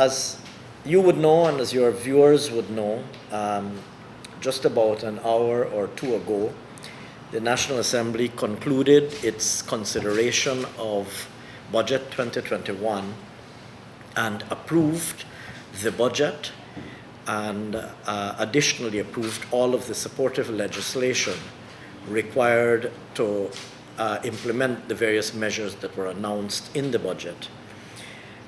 as you would know and as your viewers would know, just about an hour or two ago, the National Assembly concluded its consideration of Budget 2021 and approved the budget and additionally approved all of the supportive legislation required to implement the various measures that were announced in the budget.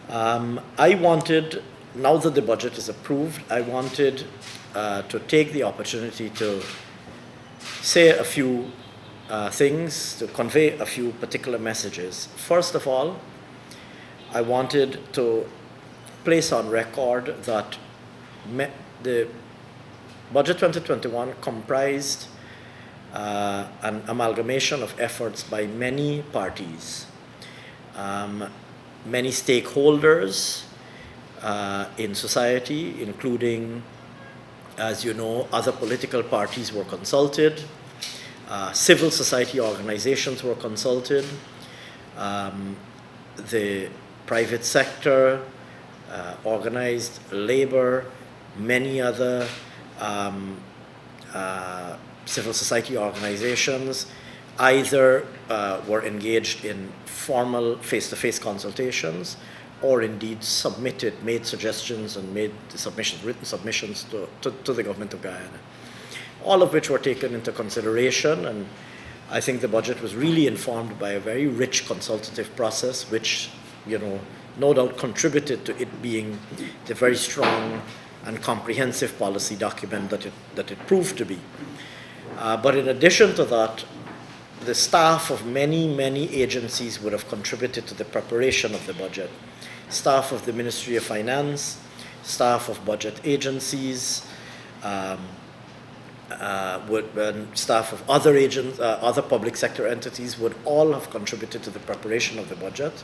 I wanted, now that the budget is approved, I wanted to take the opportunity to say a few things, to convey a few particular messages. First of all, I wanted to place on record that the Budget 2021 comprised an amalgamation of efforts by many parties, many stakeholders in society, including, as you know, other political parties were consulted, civil society organizations were consulted, the private sector, organized labor, many other civil society organizations either were engaged in formal face-to-face consultations or indeed made suggestions and made submissions, written submissions to the government of Guyana. All of which were taken into consideration, and I think the budget was really informed by a very rich consultative process, which, no doubt contributed to it being the very strong and comprehensive policy document that it proved to be. But in addition to that, the staff of many agencies would have contributed to the preparation of the budget. Staff of the Ministry of Finance, staff of budget agencies, staff of other public sector entities would all have contributed to the preparation of the budget.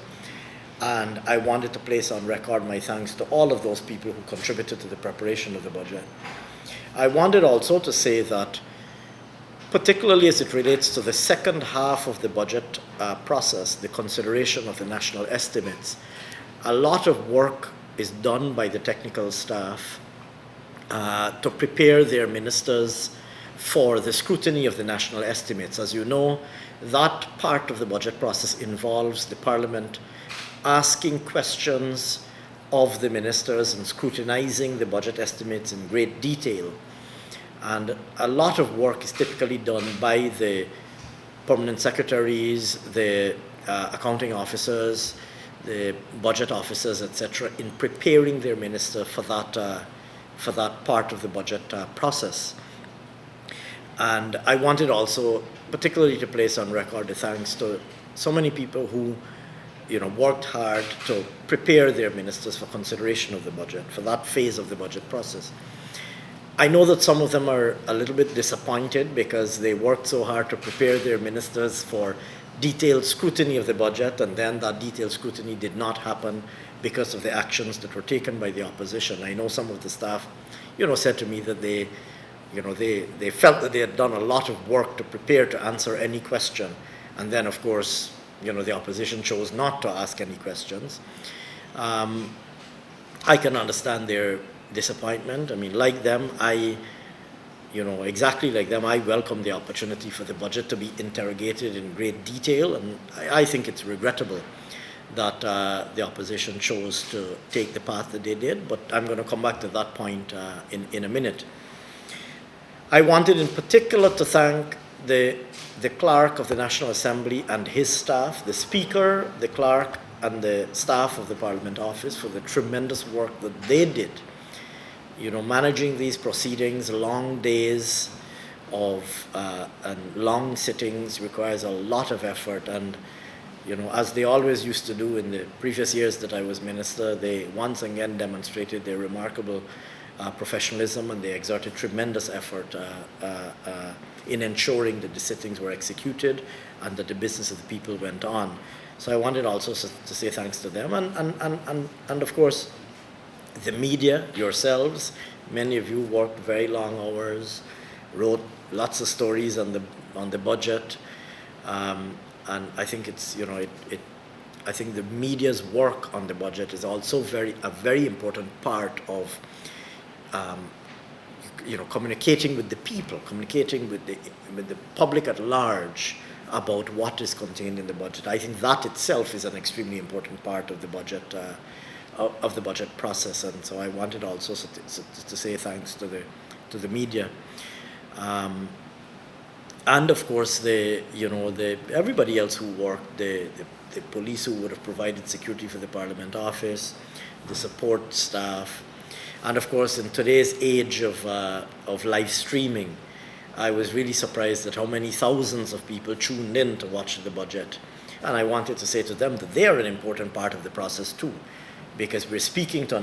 And I wanted to place on record my thanks to all of those people who contributed to the preparation of the budget. I wanted also to say that, particularly as it relates to the second half of the budget process, the consideration of the national estimates, a lot of work is done by the technical staff to prepare their ministers for the scrutiny of the national estimates. As you know, that part of the budget process involves the Parliament asking questions of the ministers and scrutinizing the budget estimates in great detail. And a lot of work is typically done by the permanent secretaries, the accounting officers, the budget officers, etc., in preparing their minister for that part of the budget process. And I wanted also particularly to place on record the thanks to so many people who worked hard to prepare their ministers for consideration of the budget, for that phase of the budget process. I know that some of them are a little bit disappointed because they worked so hard to prepare their ministers for detailed scrutiny of the budget, and then that detailed scrutiny did not happen because of the actions that were taken by the opposition. I know some of the staff, said to me that they felt that they had done a lot of work to prepare to answer any question, and then, of course, the opposition chose not to ask any questions. I can understand their disappointment. I mean, like them, exactly like them, I welcome the opportunity for the budget to be interrogated in great detail, and I think it's regrettable that the opposition chose to take the path that they did, but I'm going to come back to that point in a minute. I wanted in particular to thank the clerk of the National Assembly and his staff, the speaker, the clerk, and the staff of the Parliament Office for the tremendous work that they did. Managing these proceedings, long days and long sittings requires a lot of effort. And, as they always used to do in the previous years that I was minister, they once again demonstrated their remarkable professionalism, and they exerted tremendous effort in ensuring that the sittings were executed and that the business of the people went on. So I wanted also to say thanks to them, and of course the media, yourselves. Many of you worked very long hours, wrote lots of stories on the budget, and I think it's I think the media's work on the budget is also a very important part of communicating with the people, communicating with the public at large about what is contained in the budget. I think that itself is an extremely important part of the budget process, and so I wanted also to say thanks to the media, and of course everybody else who worked, the police who would have provided security for the Parliament office, the support staff. And of course, in today's age of live streaming, I was really surprised at how many thousands of people tuned in to watch the budget. And I wanted to say to them that they are an important part of the process too, because we're speaking to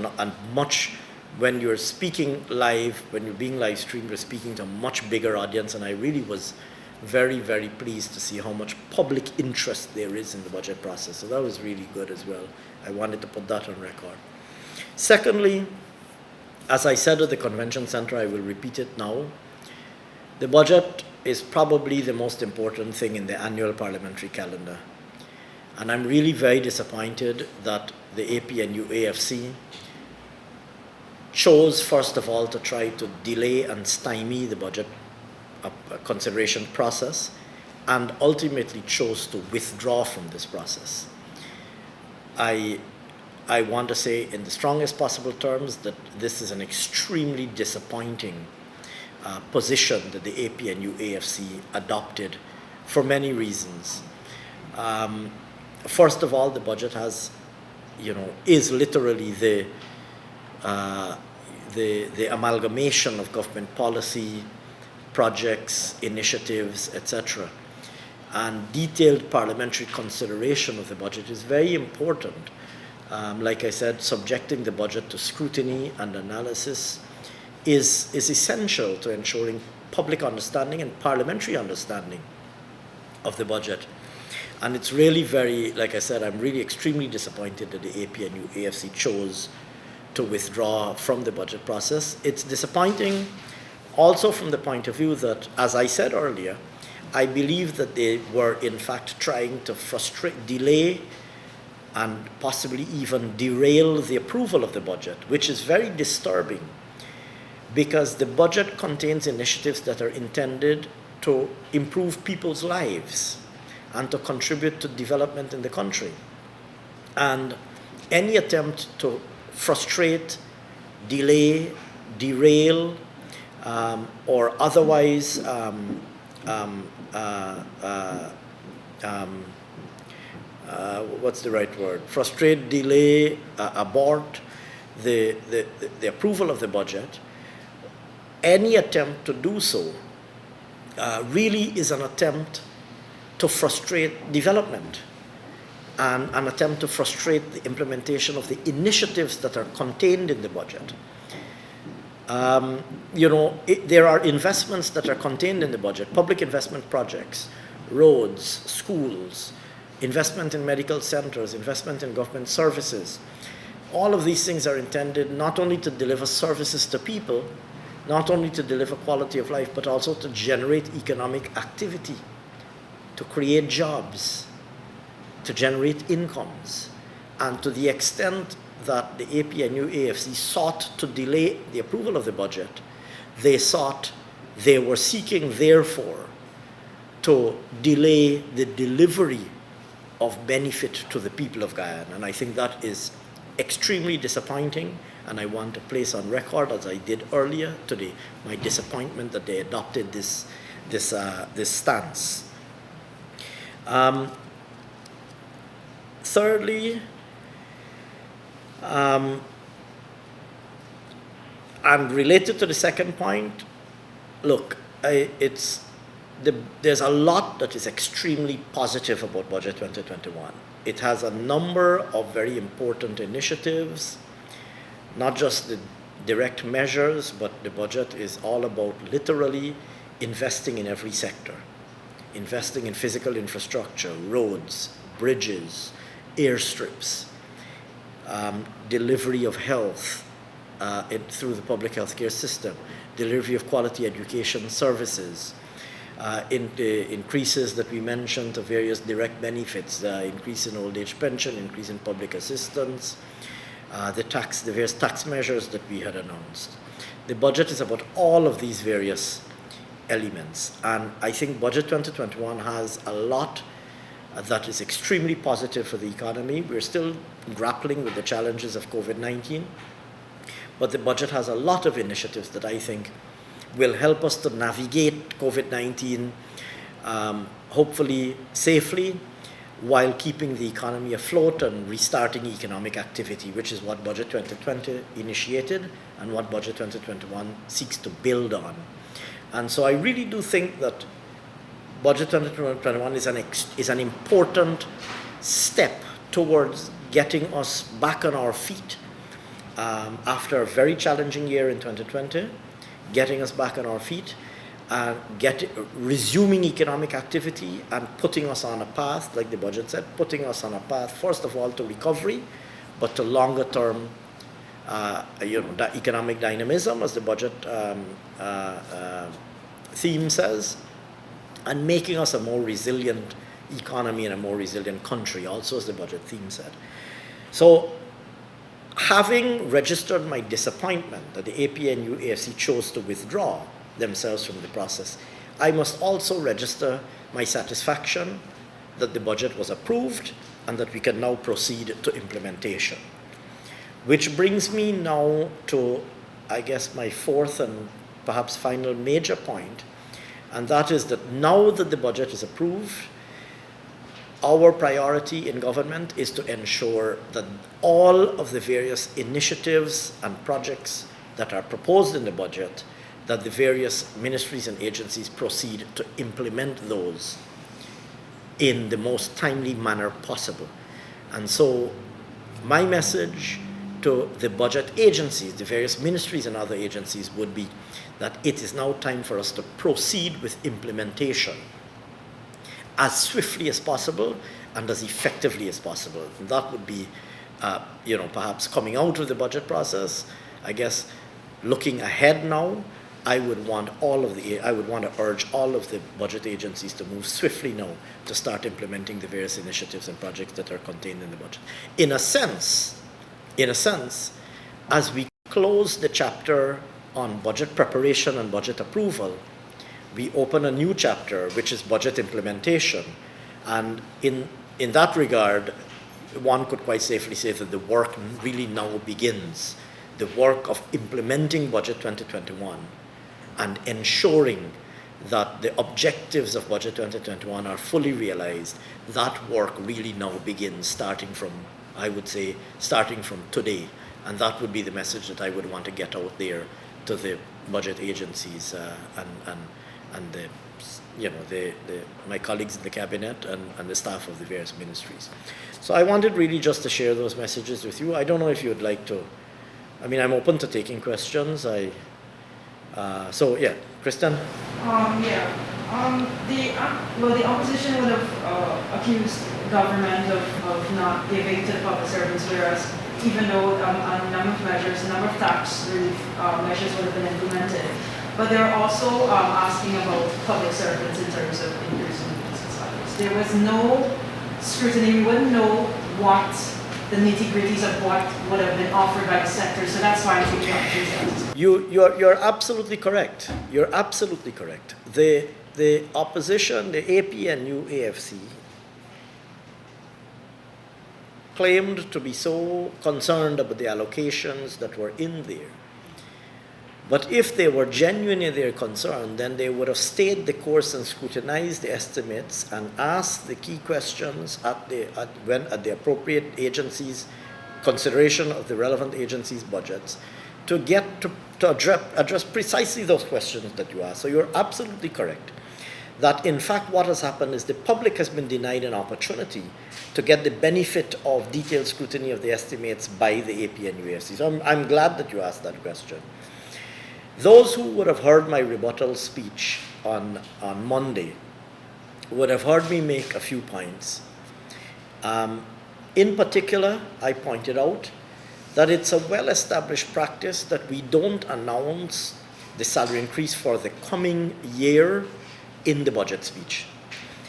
when you're speaking live, when you're being live streamed, we're speaking to a much bigger audience. And I really was very, very pleased to see how much public interest there is in the budget process. So that was really good as well. I wanted to put that on record. Secondly, as I said at the convention center, I will repeat it now. The budget is probably the most important thing in the annual parliamentary calendar. And I'm really very disappointed that the APNU AFC chose, first of all, to try to delay and stymie the budget consideration process, and ultimately chose to withdraw from this process. I want to say in the strongest possible terms that this is an extremely disappointing position that the APNU AFC adopted for many reasons. First of all, the budget is literally the amalgamation of government policy, projects, initiatives, etc. And detailed parliamentary consideration of the budget is very important. Like I said, subjecting the budget to scrutiny and analysis is essential to ensuring public understanding and parliamentary understanding of the budget. And it's really like I said, I'm really extremely disappointed that the APNU AFC chose to withdraw from the budget process. It's disappointing also from the point of view that, as I said earlier, I believe that they were in fact trying to delay, and possibly even derail the approval of the budget, which is very disturbing, because the budget contains initiatives that are intended to improve people's lives and to contribute to development in the country. And any attempt to frustrate, delay, derail, or otherwise what's the right word? Frustrate, delay, abort the approval of the budget. Any attempt to do so really is an attempt to frustrate development and an attempt to frustrate the implementation of the initiatives that are contained in the budget. There are investments that are contained in the budget, public investment projects, roads, schools, investment in medical centers, investment in government services. All of these things are intended not only to deliver services to people, not only to deliver quality of life, but also to generate economic activity, to create jobs, to generate incomes. And to the extent that the APNU AFC sought to delay the approval of the budget, they were seeking, therefore, to delay the delivery of benefit to the people of Guyana. And I think that is extremely disappointing, and I want to place on record, as I did earlier today, my disappointment that they adopted this stance. Thirdly, and related to the second point, look, there's a lot that is extremely positive about Budget 2021. It has a number of very important initiatives, not just the direct measures, but the budget is all about literally investing in every sector, investing in physical infrastructure, roads, bridges, airstrips, delivery of health through the public healthcare system, delivery of quality education services, in the increases that we mentioned to various direct benefits, the increase in old age pension, increase in public assistance, the various tax measures that we had announced. The budget is about all of these various elements, and I think Budget 2021 has a lot that is extremely positive for the economy. We're still grappling with the challenges of COVID-19, but the budget has a lot of initiatives that I think will help us to navigate COVID-19 hopefully safely, while keeping the economy afloat and restarting economic activity, which is what Budget 2020 initiated and what Budget 2021 seeks to build on. And so I really do think that Budget 2021 is an important step towards getting us back on our feet after a very challenging year in 2020, getting us back on our feet, and resuming economic activity and putting us on a path, like the budget said, putting us on a path, first of all, to recovery, but to longer term, economic dynamism, as the budget theme says, and making us a more resilient economy and a more resilient country, also as the budget theme said. So, having registered my disappointment that the APNU AFC chose to withdraw themselves from the process, I must also register my satisfaction that the budget was approved and that we can now proceed to implementation. Which brings me now to, I guess, my fourth and perhaps final major point, and that is that now that the budget is approved, our priority in government is to ensure that all of the various initiatives and projects that are proposed in the budget, that the various ministries and agencies proceed to implement those in the most timely manner possible. And so my message to the budget agencies, the various ministries and other agencies, would be that it is now time for us to proceed with implementation as swiftly as possible and as effectively as possible. And that would be, perhaps coming out of the budget process. I guess looking ahead now, I would want to urge all of the budget agencies to move swiftly now to start implementing the various initiatives and projects that are contained in the budget. In a sense, as we close the chapter on budget preparation and budget approval, we open a new chapter, which is budget implementation. And in that regard, one could quite safely say that the work really now begins. The work of implementing Budget 2021 and ensuring that the objectives of Budget 2021 are fully realized, that work really now begins, starting from today. And that would be the message that I would want to get out there to the budget agencies and my colleagues in the cabinet and the staff of the various ministries. So I wanted really just to share those messages with you. I don't know if you would like to, I'm open to taking questions. Kristen? The opposition would have accused government of not giving to the public servants, whereas even though a number of tax relief measures would have been implemented. But they're also asking about public servants in terms of increasing salaries. There was no scrutiny. We wouldn't know what the nitty-gritties of what would have been offered by the sector. So that's why I think the You're absolutely correct. You're absolutely correct. The opposition, the APNU AFC, claimed to be so concerned about the allocations that were in there. But if they were genuine in their concern, then they would have stayed the course and scrutinized the estimates and asked the key questions at the appropriate agencies' consideration of the relevant agencies' budgets to address precisely those questions that you asked. So you're absolutely correct that in fact what has happened is the public has been denied an opportunity to get the benefit of detailed scrutiny of the estimates by the APNU AFC. So I'm glad that you asked that question. Those who would have heard my rebuttal speech on Monday would have heard me make a few points. In particular, I pointed out that it's a well-established practice that we don't announce the salary increase for the coming year in the budget speech.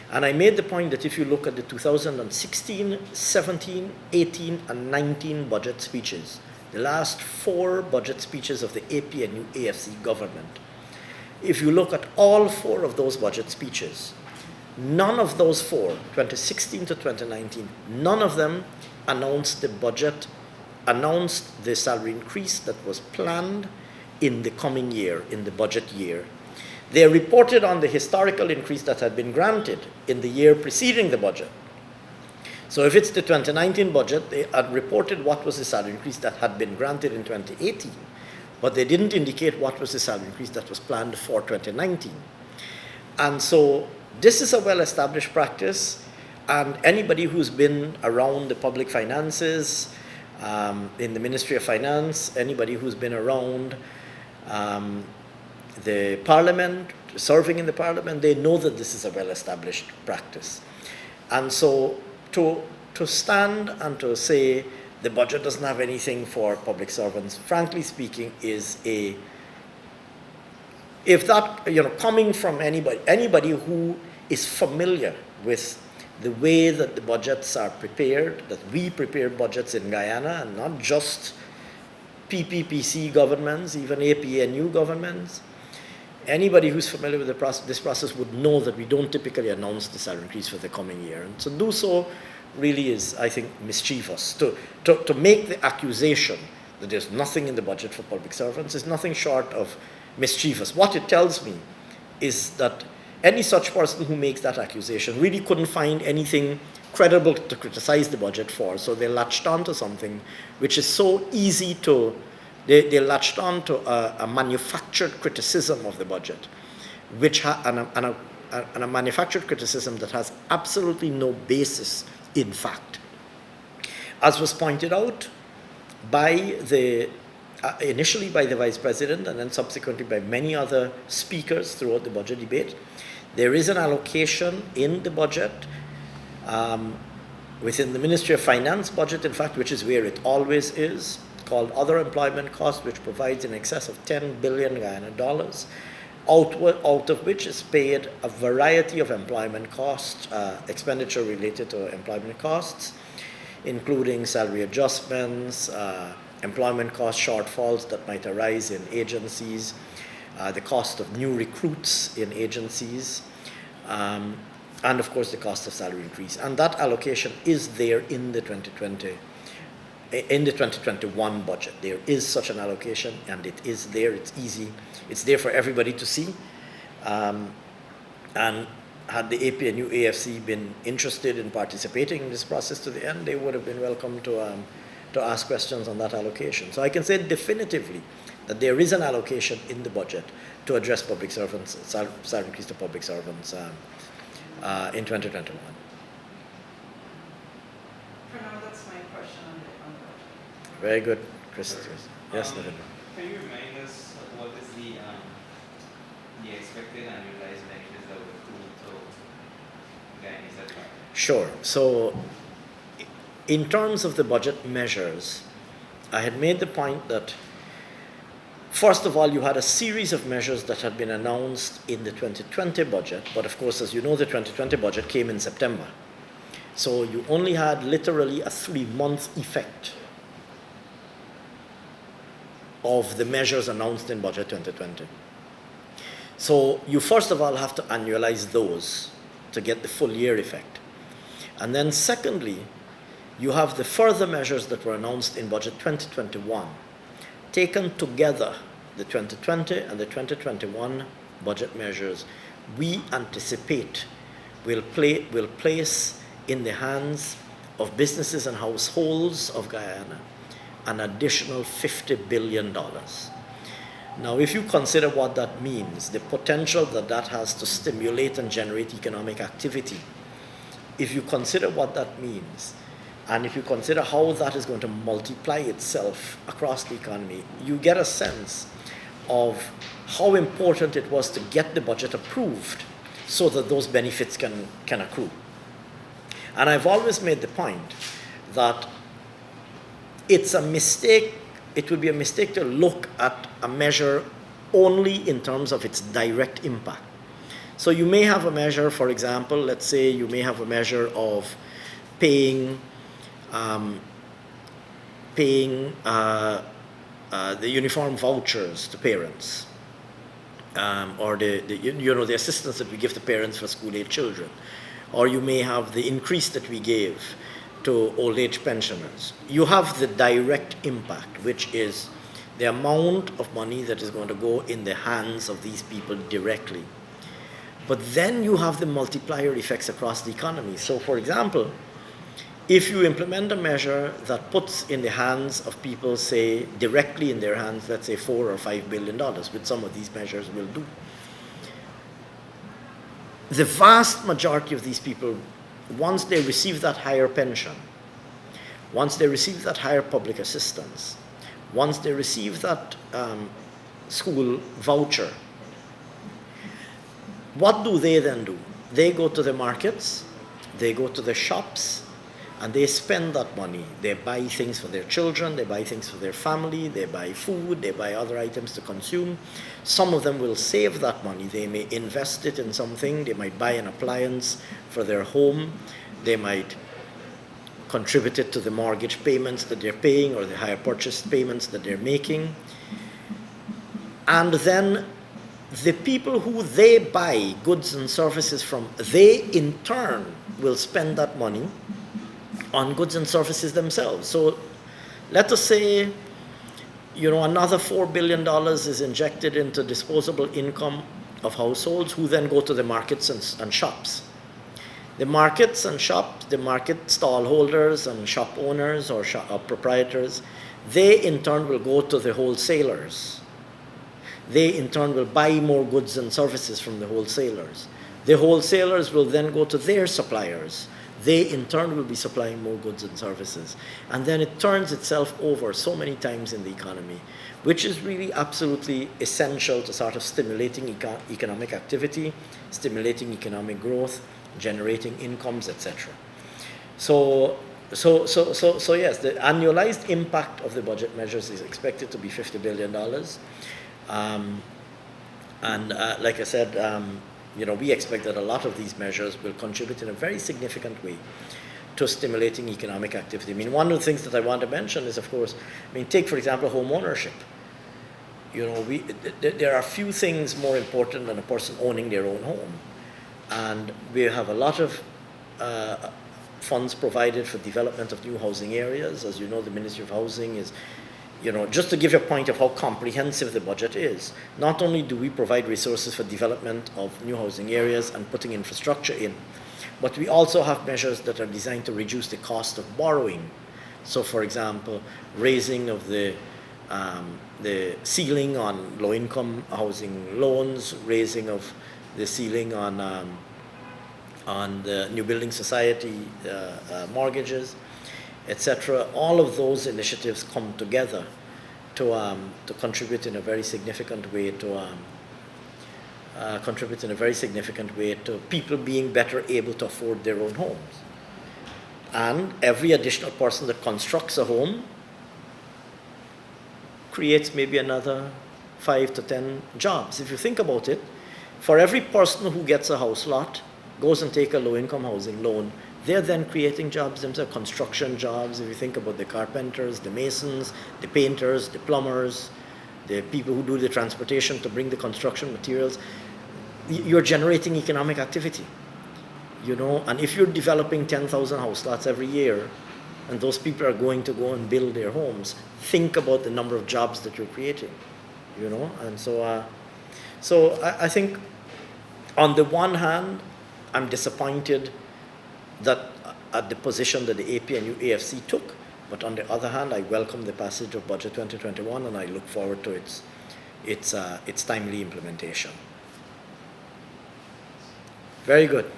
And I made the point that if you look at the 2016, 17, 18, and 19 budget speeches, the last 4 budget speeches of the APNU AFC government, if you look at all 4 of those budget speeches, none of those 4, 2016 to 2019, none of them announced the budget, announced the salary increase that was planned in the coming year, in the budget year. They reported on the historical increase that had been granted in the year preceding the budget. So if it's the 2019 budget, they had reported what was the salary increase that had been granted in 2018, but they didn't indicate what was the salary increase that was planned for 2019. And so this is a well-established practice, and anybody who's been around the public finances, in the Ministry of Finance, anybody who's been around the Parliament, serving in the Parliament, they know that this is a well-established practice. And so to stand and to say the budget doesn't have anything for public servants, frankly speaking, is if that, coming from anybody who is familiar with the way that the budgets are prepared, that we prepare budgets in Guyana, and not just PPPC governments, even APNU governments, anybody who's familiar with this process would know that we don't typically announce the salary increase for the coming year. And to do so really is, I think, mischievous. To make the accusation that there's nothing in the budget for public servants is nothing short of mischievous. What it tells me is that any such person who makes that accusation really couldn't find anything credible to criticize the budget for, so they latched on to something which is so easy to, they latched on to a manufactured criticism of the budget, and a manufactured criticism that has absolutely no basis in fact. As was pointed out initially by the Vice President and then subsequently by many other speakers throughout the budget debate, there is an allocation in the budget within the Ministry of Finance budget, in fact, which is where it always is, called Other Employment Costs, which provides in excess of 10 billion Guyana dollars, out of which is paid a variety of employment costs, expenditure related to employment costs, including salary adjustments, employment cost shortfalls that might arise in agencies, the cost of new recruits in agencies, and of course the cost of salary increase. And that allocation is there in the 2021 budget. There is such an allocation, and it is there. It's easy. It's there for everybody to see. And had the APNU AFC been interested in participating in this process to the end, they would have been welcome to ask questions on that allocation. So I can say definitively that there is an allocation in the budget to address public servants, salary increase to public servants in 2021. For now, that's my question on the budget. Very good, Chris. Yes, Navin. Can you remind us what is the expected annualized benefits that will accrue to Guyanese at large? Sure. So in terms of the budget measures, I had made the point that first of all, you had a series of measures that had been announced in the 2020 budget, but of course, as you know, the 2020 budget came in September. So you only had literally a 3-month effect of the measures announced in budget 2020. So you first of all have to annualize those to get the full year effect. And then secondly, you have the further measures that were announced in budget 2021. Taken together, the 2020 and the 2021 budget measures, we anticipate will place in the hands of businesses and households of Guyana an additional $50 billion. Now, if you consider what that means, the potential that has to stimulate and generate economic activity, if you consider what that means, and if you consider how that is going to multiply itself across the economy, you get a sense of how important it was to get the budget approved so that those benefits can accrue. And I've always made the point that it's a mistake, it would be a mistake to look at a measure only in terms of its direct impact. So you may have a measure, for example, let's say you may have a measure of paying the uniform vouchers to parents, or the assistance that we give to parents for school-age children, or you may have the increase that we gave to old age pensioners. You have the direct impact, which is the amount of money that is going to go in the hands of these people directly. But then you have the multiplier effects across the economy. So, for example, if you implement a measure that puts in the hands of people, say, directly in their hands, let's say $4 or $5 billion, which some of these measures will do, the vast majority of these people, once they receive that higher pension, once they receive that higher public assistance, once they receive that school voucher, what do they then do? They go to the markets, they go to the shops, and they spend that money. They buy things for their children, they buy things for their family, they buy food, they buy other items to consume. Some of them will save that money. They may invest it in something. They might buy an appliance for their home. They might contribute it to the mortgage payments that they're paying or the higher purchase payments that they're making. And then the people who they buy goods and services from, they in turn will spend that money on goods and services themselves. So let us say, another $4 billion is injected into disposable income of households who then go to the markets and shops. The markets and shops, the market stall holders and shop owners or proprietors, they in turn will go to the wholesalers. They in turn will buy more goods and services from the wholesalers. The wholesalers will then go to their suppliers. They in turn will be supplying more goods and services. And then it turns itself over so many times in the economy, which is really absolutely essential to sort of stimulating economic activity, stimulating economic growth, generating incomes, etc. So yes, the annualized impact of the budget measures is expected to be $50 billion. Like I said, we expect that a lot of these measures will contribute in a very significant way to stimulating economic activity. I mean, one of the things that I want to mention is, of course, take, for example, home ownership. There are few things more important than a person owning their own home. And we have a lot of funds provided for development of new housing areas. As you know, the Ministry of Housing is, just to give you a point of how comprehensive the budget is, not only do we provide resources for development of new housing areas and putting infrastructure in, but we also have measures that are designed to reduce the cost of borrowing. So, for example, raising of the ceiling on low-income housing loans, raising of the ceiling on the New Building Society mortgages, etc. All of those initiatives come together to contribute in a very significant way to people being better able to afford their own homes. And every additional person that constructs a home creates maybe another 5 to 10 jobs. If you think about it, for every person who gets a house lot, goes and take a low-income housing loan, they're then creating jobs themselves, construction jobs. If you think about the carpenters, the masons, the painters, the plumbers, the people who do the transportation to bring the construction materials, you're generating economic activity, and if you're developing 10,000 house lots every year, and those people are going to go and build their homes, think about the number of jobs that you're creating, and so I think on the one hand, I'm disappointed that at the position that the APNU AFC took, but on the other hand, I welcome the passage of Budget 2021, and I look forward to its timely implementation. Very good.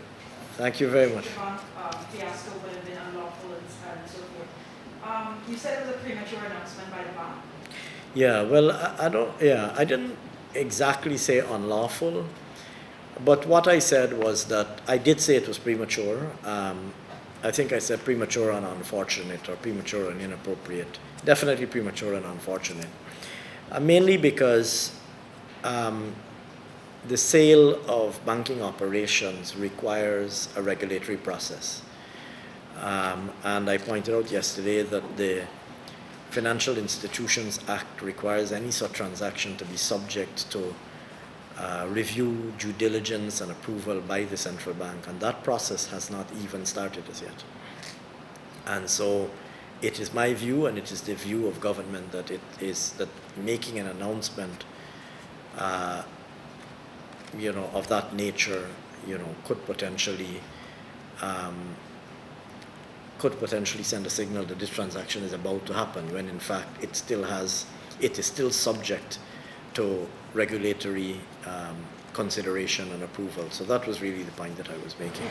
Thank you very much. Fiasco would have been unlawful and so forth. You said it was a premature announcement by the bank. Yeah, well, I didn't exactly say unlawful. But what I said was that I did say it was premature. I think I said premature and unfortunate, or premature and inappropriate. Definitely premature and unfortunate. Mainly because the sale of banking operations requires a regulatory process. And I pointed out yesterday that the Financial Institutions Act requires any such transaction to be subject to review, due diligence, and approval by the central bank, and that process has not even started as yet. And so it is my view, and it is the view of government, that it is that making an announcement of that nature, could potentially send a signal that this transaction is about to happen, when in fact it is still subject to regulatory consideration and approval. So that was really the point that I was making.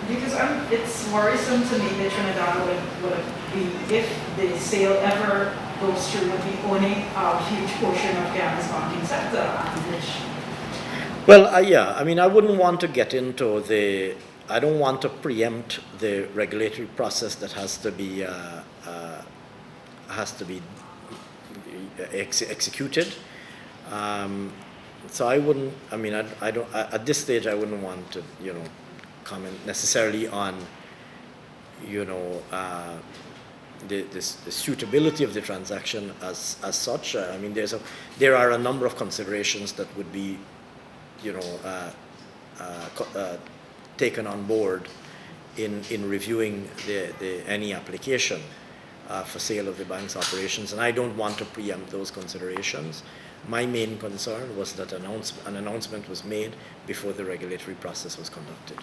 Because it's worrisome to me that Trinidad would be, if the sale ever goes through, would be owning a huge portion of Ghana's banking sector, Well, I wouldn't want to get into I don't want to preempt the regulatory process that has to be executed. So I wouldn't. I don't. At this stage, I wouldn't want to, comment necessarily on, the suitability of the transaction as such. There are a number of considerations that would be, taken on board in reviewing any application for sale of the bank's operations, and I don't want to preempt those considerations. My main concern was that an announcement was made before the regulatory process was conducted.